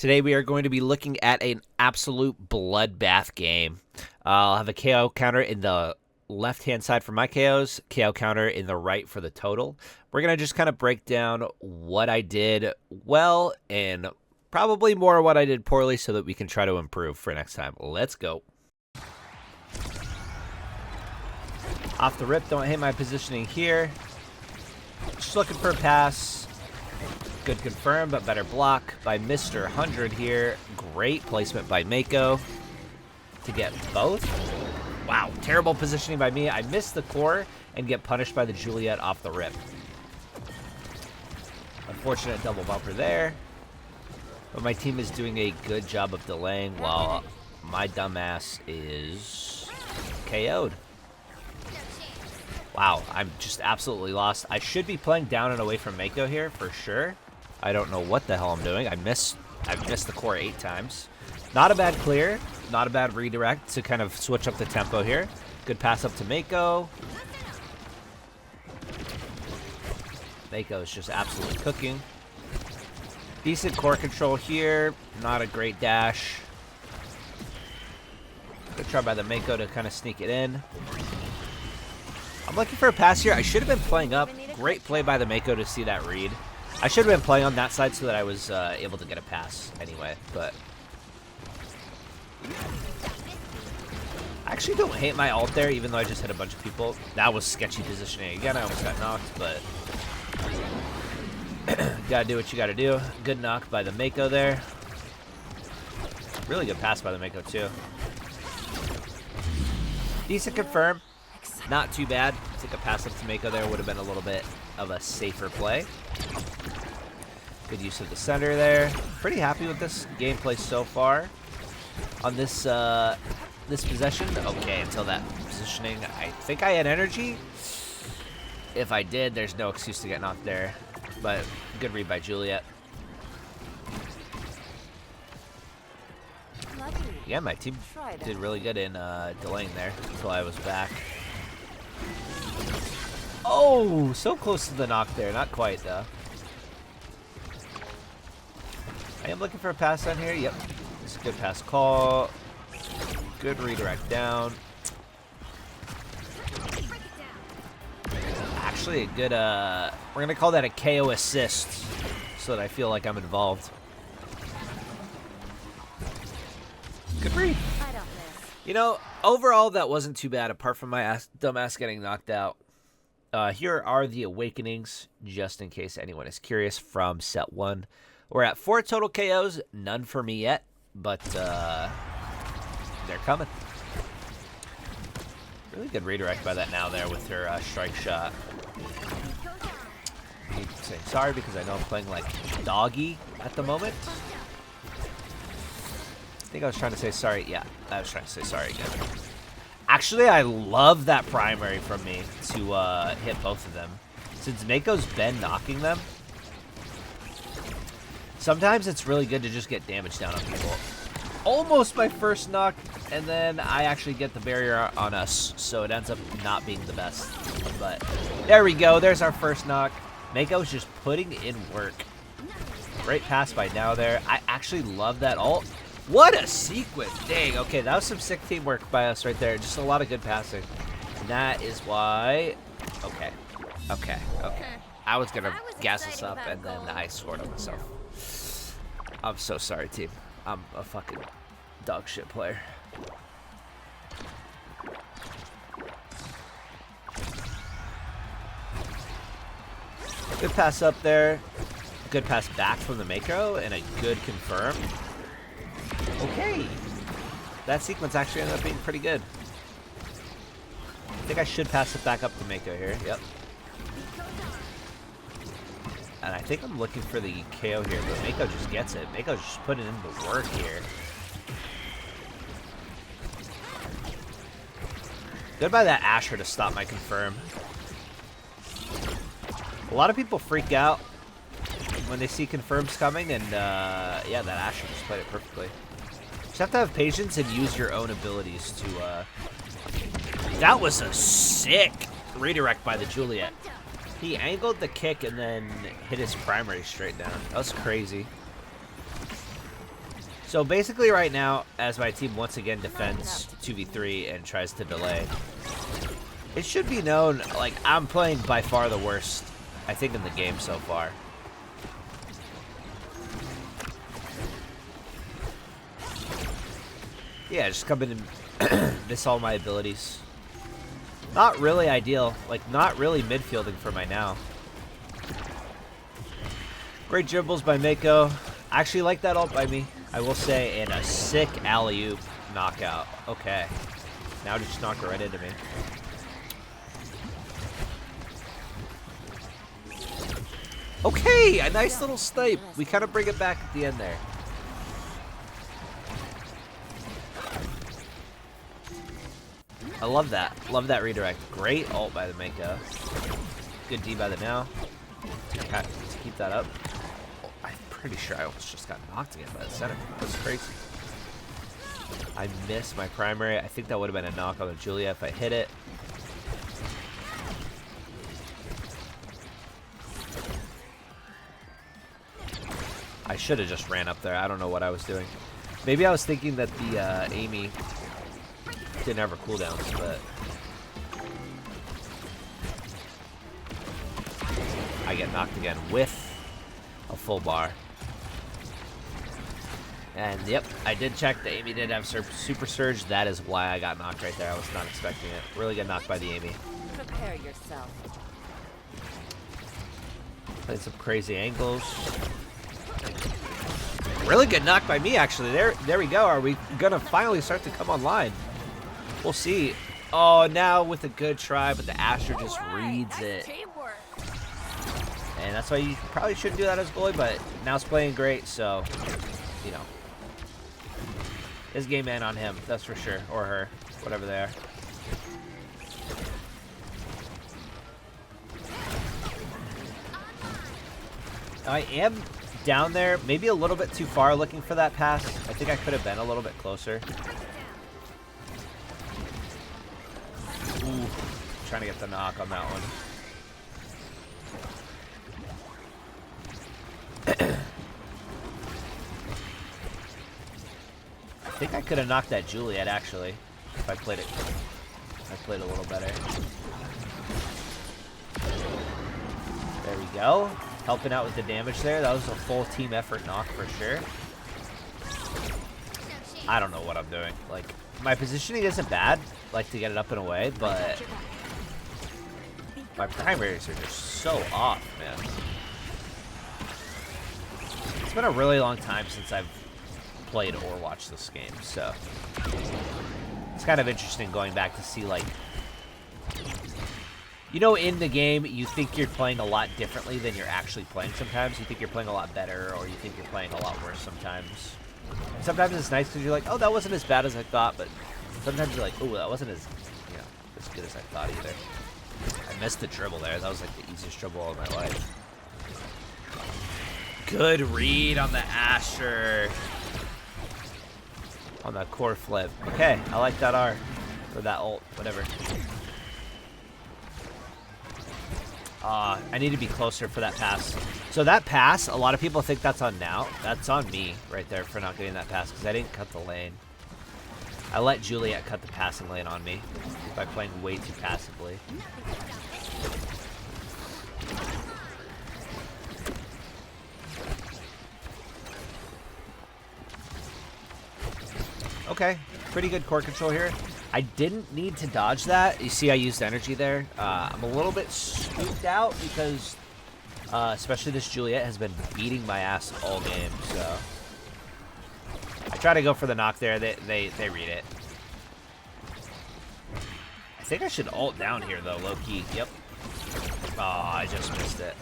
Today we are going to be looking at an absolute bloodbath game. I'll have a KO counter in the left-hand side for my KOs, KO counter in the right for the total. We're going to just kind of break down what I did well and probably more what I did poorly so that we can try to improve for next time. Let's go. Off the rip, don't hate my positioning here. Just looking for a pass. Good confirm, but better block by Mr. 100 here. Great placement by Mako to get both. Wow, terrible positioning by me. I missed the core and get punished by the Juliet off the rip. Unfortunate double bumper there. But my team is doing a good job of delaying while my dumbass is KO'd. Wow, I'm just absolutely lost. I should be playing down and away from Mako here for sure. I don't know what the hell I'm doing. I've missed the core 8 times. Not a bad clear. Not a bad redirect to kind of switch up the tempo here. Good pass up to Mako. Mako is just absolutely cooking. Decent core control here. Not a great dash. Good try by the Mako to kind of sneak it in. I'm looking for a pass here. I should have been playing up. Great play by the Mako to see that read. I should have been playing on that side so that I was able to get a pass anyway, but I actually don't hate my ult there, even though I just hit a bunch of people. That was sketchy positioning again. I almost got knocked, but gotta do what you gotta do. Good knock by the Mako there. Really good pass by the Mako too. Decent confirm. Not too bad. I think a pass up to Mako there would have been a little bit of a safer play. Good use of the center there. Pretty happy with this gameplay so far on this this possession. Okay, until that positioning, I think I had energy. If I did, there's no excuse to get knocked there. But good read by Juliet. Yeah, my team did really good in delaying there until I was back. Oh, so close to the knock there. Not quite, though. I am looking for a pass on here. Yep. It's a good pass call. Good redirect down. Actually, a good, we're going to call that a KO assist so that I feel like I'm involved. Good read. You know, overall, that wasn't too bad, apart from my dumbass getting knocked out. Here are the awakenings, just in case anyone is curious, from set 1. We're at 4 total KOs, none for me yet, but they're coming. Really good redirect by that now there with her strike shot. I'm saying sorry because I know I'm playing like doggy at the moment. I think I was trying to say sorry. Yeah, I was trying to say sorry again. Actually, I love that primary from me to hit both of them. Since Mako's been knocking them, sometimes it's really good to just get damage down on people. Almost my first knock, and then I actually get the barrier on us, so it ends up not being the best. But there we go. There's our first knock. Mako's just putting in work. Great pass by now there. I actually love that ult. What a sequence. Dang. Okay, that was some sick teamwork by us right there. Just a lot of good passing. And that is why... Okay. I was going to gas us up, and then I scored on myself. I'm so sorry, team. I'm a fucking dog shit player. Good pass up there. Good pass back from the Mako, and a good confirm. Okay. That sequence actually ended up being pretty good. I think I should pass it back up to Mako here. Yep. And I think I'm looking for the KO here, but Mako just gets it. Mako's just putting in the work here. Good by that Asher to stop my confirm. A lot of people freak out when they see confirms coming, and yeah, that Asher just played it perfectly. Just have to have patience and use your own abilities to... That was a sick redirect by the Juliet. He angled the kick and then hit his primary straight down. That was crazy. So basically right now, as my team once again defends 2v3 and tries to delay, it should be known, like, I'm playing by far the worst, I think, in the game so far. Yeah, just come in and miss all my abilities. Not really ideal. Like, not really midfielding for my now. Great dribbles by Mako. I actually like that ult by me, I will say, and a sick alley-oop knockout. Okay. Now just knock her right into me. Okay, a nice little snipe. We kind of bring it back at the end there. I love that. Love that redirect. Great ult by the Mako. Good D by the now. To keep that up. Oh, I'm pretty sure I almost just got knocked again by the center. That's crazy. I missed my primary. I think that would have been a knock on the Julia if I hit it. I should have just ran up there. I don't know what I was doing. Maybe I was thinking that the Amy didn't have her cooldowns, but I get knocked again with a full bar. And yep, I did check. The Amy did have super surge. That is why I got knocked right there. I was not expecting it. Really get knocked by the Amy. Prepare yourself. Played some crazy angles. Really good knock by me, actually. There we go. Are we gonna finally start to come online? We'll see. Oh, now with a good try, but the Asher just reads it. And that's why you probably shouldn't do that as goalie, but now it's playing great, so, you know. His game man on him, that's for sure. Or her, whatever they are. I am down there, maybe a little bit too far looking for that pass. I think I could have been a little bit closer. Ooh, trying to get the knock on that one. I think I could have knocked that Juliet actually, if I played it. If I played a little better. There we go. Helping out with the damage there. That was a full team effort knock for sure. I don't know what I'm doing. Like, my positioning isn't bad, like to get it up and away, but my primaries are just so off, man. It's been a really long time since I've played or watched this game, so it's kind of interesting going back to see, like, you know, in the game, you think you're playing a lot differently than you're actually playing sometimes. You think you're playing a lot better, or you think you're playing a lot worse sometimes. And sometimes it's nice because you're like, oh, that wasn't as bad as I thought, but sometimes you're like, oh, that wasn't as, you know, as good as I thought either. I missed the dribble there. That was like the easiest dribble of my life. Good read on the Asher. On that core flip. Okay, I like that R. Or that ult, whatever. I need to be closer for that pass. So that pass, a lot of people think that's on now. That's on me right there for not getting that pass because I didn't cut the lane. I let Juliet cut the passing lane on me by playing way too passively. Okay, pretty good core control here. I didn't need to dodge that. You see I used energy there. I'm a little bit scooped out because especially this Juliet has been beating my ass all game, so I try to go for the knock there. They read it. I think I should ult down here though, low key. Yep. Oh, I just missed it.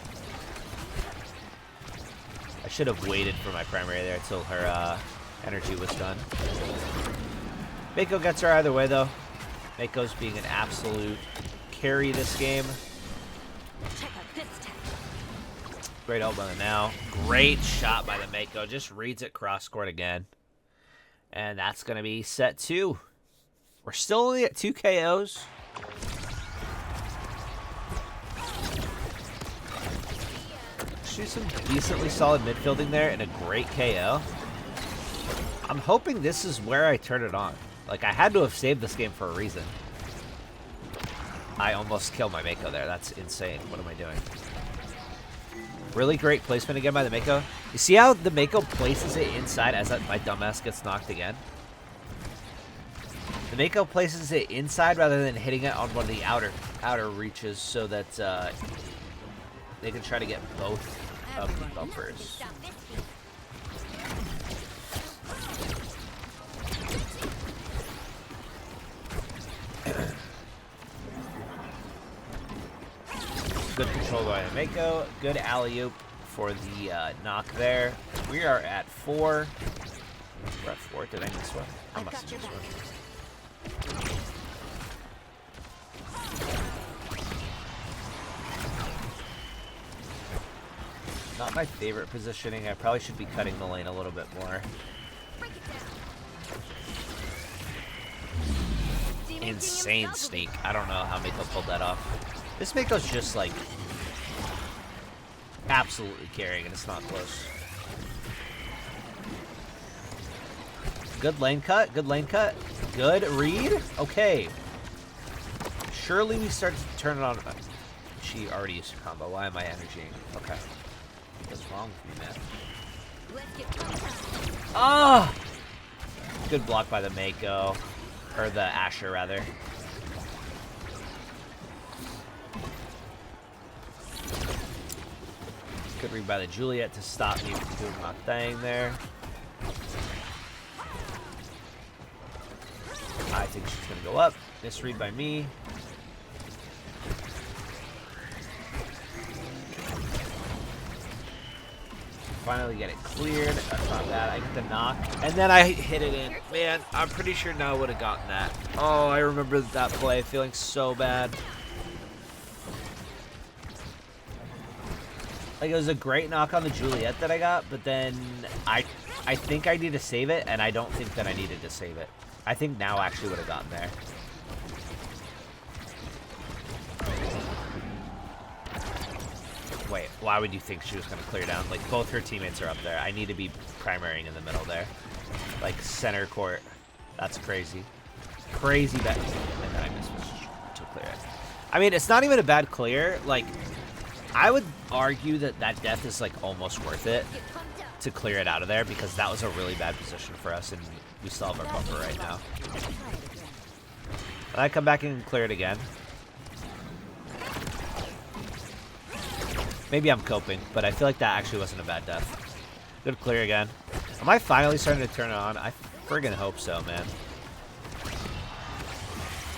I should have waited for my primary there until her energy was done. Mako gets her either way, though. Mako's being an absolute carry this game. Great ult by the now. Great shot by the Mako. Just reads it cross-court again. And that's going to be set 2. We're still only at 2 KOs. Actually, some decently solid midfielding there and a great KO. I'm hoping this is where I turn it on. Like, I had to have saved this game for a reason. I almost killed my Mako there. That's insane. What am I doing? Really great placement again by the Mako. You see how the Mako places it inside as my dumbass gets knocked again? The Mako places it inside rather than hitting it on one of the outer reaches so that they can try to get both of the bumpers. Good control by the Mako. Good alley-oop for the knock there. We are at 4. We're at 4. Did I miss one? I must have missed one. Not my favorite positioning. I probably should be cutting the lane a little bit more. Insane sneak. I don't know how Mako pulled that off. This Mako's just like absolutely carrying, and it's not close. Good lane cut. Good lane cut. Good read. Okay. Surely we start to turn it on. She already used her combo. Why am I energying? Okay. What's wrong with me, man? Ah! Good block by the Mako. Or the Asher, rather. Good read by the Juliet to stop me from doing my thing there. I think she's going to go up. Misread by me. Finally get it cleared. That's not bad. I get the knock. And then I hit it in. Man, I'm pretty sure now I would have gotten that. Oh, I remember that play. Feeling so bad. Like, it was a great knock on the Juliet that I got, but then I think I need to save it, and I don't think that I needed to save it. I think now actually would have gotten there. Wait, why would you think she was going to clear down? Like, both her teammates are up there. I need to be primarying in the middle there. Like, center court. That's crazy. Crazy bad. And then I missed to clear it. I mean, it's not even a bad clear. Like, I would argue that that death is, like, almost worth it to clear it out of there because that was a really bad position for us, and we still have our bumper right now. I come back and clear it again. Maybe I'm coping, but I feel like that actually wasn't a bad death. Good clear again. Am I finally starting to turn it on? I friggin' hope so, man.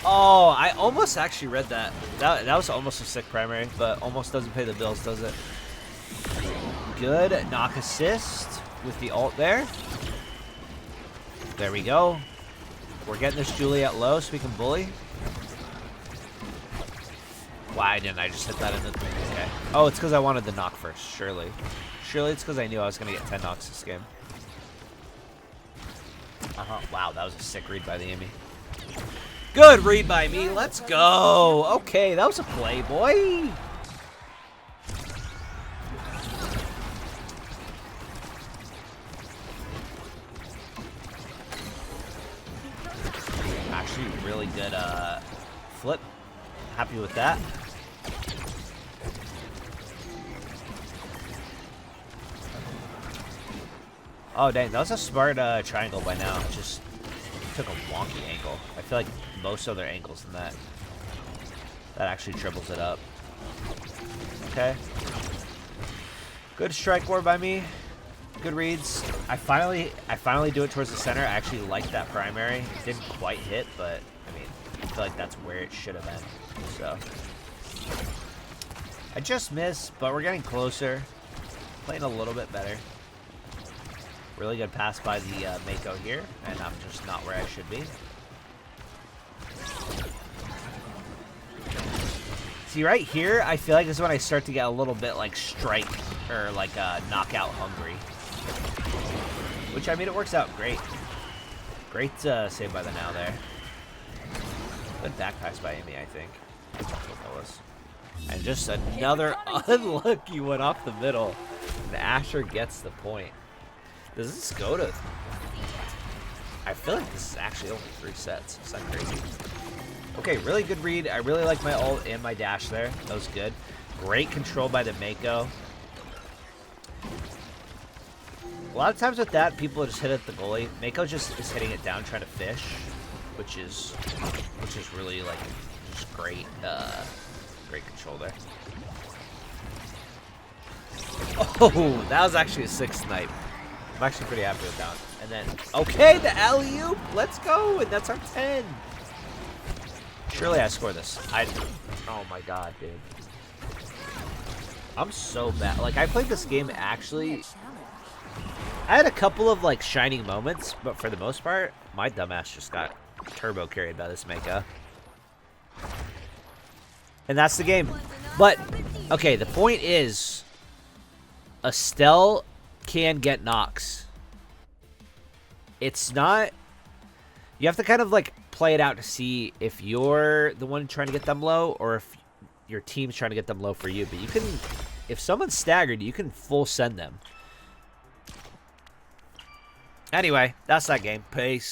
Oh, I almost actually read that. That was almost a sick primary, but almost doesn't pay the bills, does it? Good knock assist with the ult there. There we go. We're getting this Juliet low so we can bully. Why didn't I just hit that in the... Okay. Oh, it's because I wanted the knock first, surely. Surely it's because I knew I was going to get 10 knocks this game. Wow, that was a sick read by the Amy. Good read by me. Let's go. Okay, that was a play, boy. Actually, really good flip. Happy with that. Oh, dang. That was a smart triangle by now. It just took a wonky angle. I feel like most other angles than that. That actually triples it up. Okay. Good strike ward by me. Good reads. I finally do it towards the center. I actually like that primary. It didn't quite hit, but I mean, I feel like that's where it should have been. So I just missed, but we're getting closer. Playing a little bit better. Really good pass by the Mako here, and I'm just not where I should be. See, right here, I feel like this is when I start to get a little bit like strike or like knockout hungry. Which, I mean, it works out great. Great save by the now there. Good back pass by Amy, I think. That's what that was. And just another unlucky one off the middle. And Asher gets the point. Does this go to I feel like this is actually only 3 sets. Is that crazy? Okay, really good read. I really like my ult and my dash there. That was good. Great control by the Mako. A lot of times with that, people just hit at the goalie. Mako just is hitting it down, trying to fish, which is really like just great, great control there. Oh, that was actually a 6 snipe. I'm actually pretty happy with that. And then, okay, the alley-oop. Let's go, and that's our 10. Surely I score this. Oh my god, dude. I'm so bad. Like, I played this game actually. I had a couple of like shining moments, but for the most part, my dumbass just got turbo carried by this Mako. And that's the game. But okay, the point is, Estelle can get knocks. It's not. You have to kind of like play it out to see if you're the one trying to get them low or if your team's trying to get them low for you. But you can, if someone's staggered, you can full send them. Anyway, that's that game. Peace.